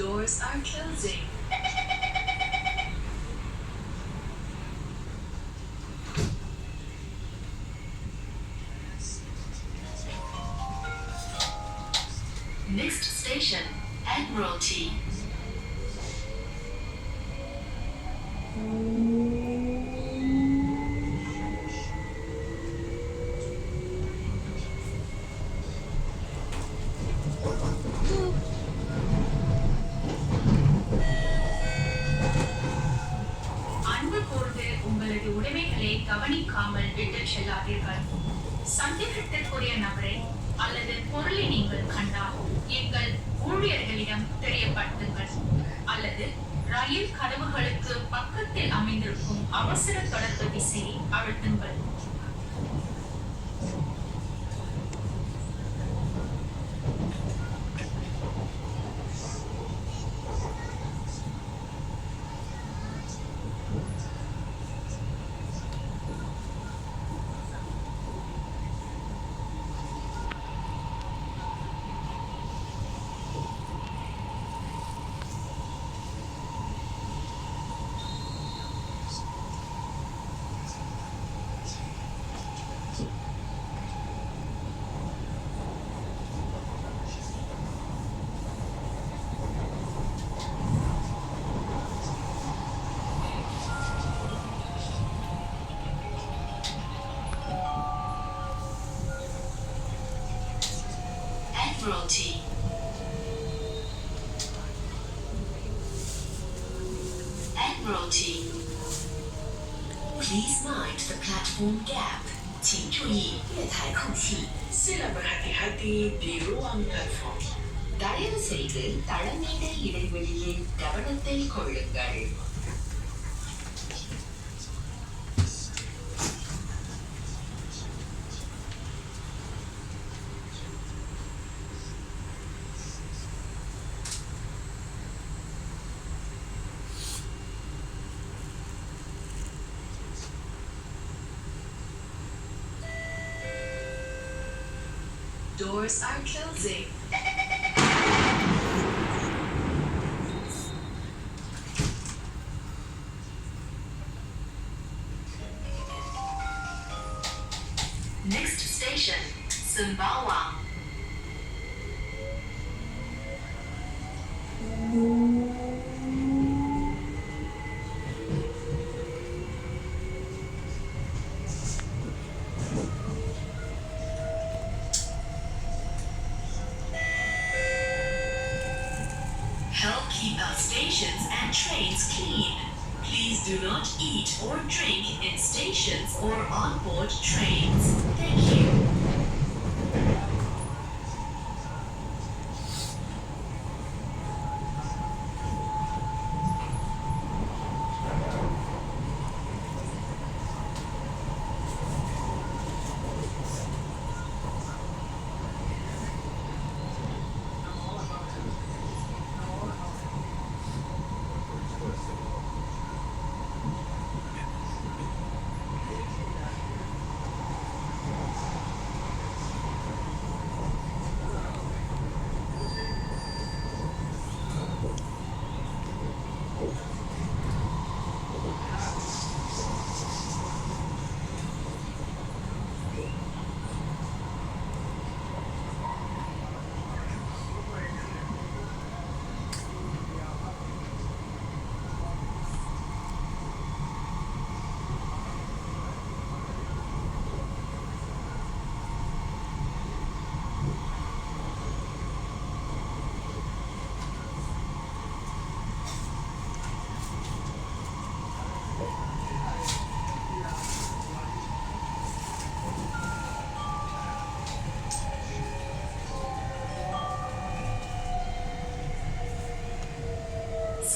Doors are closing. Next station, Admiralty. அன்பு கூர்ந்து உங்களது உடைமைகளை கவனிக்காமல் விட்டுச் செல்லாதீர்கள். சந்தேகத்திற்குரிய நபரை அல்லது பொருளை நீங்கள் கண்டால் எங்கள் ஊழியர்களிடம் தெரியப்படுத்துங்கள் அல்லது ரயில் கதவுகளுக்கு பக்கத்தில் அமைந்திருக்கும் அவசர தொடர்பு விசையை அழுத்துங்கள். Admiralty. Admiralty. Please mind the platform gap. 请注意月台空隙. Sila berhati-hati di ruang platform. தயவு செய்து தளமீத இடைவெளியில் கவனத்தை கொள்ளுங்கள். Doors are closing. Next station, Sembawang. Help keep our stations and trains clean. Please do not eat or drink in stations or on board trains. Thank you.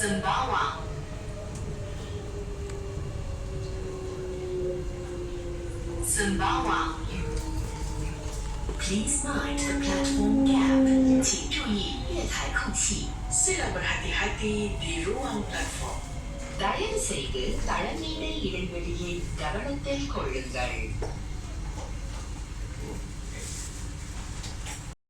Sembawang. Sembawang. Please mind the platform gap. 请注意月台空隙. Sila berhati-hati di ruang platform. தயவு செய்து தளமீத இடைவெளியில் கவனத்தில் கொள்ளுங்கள்.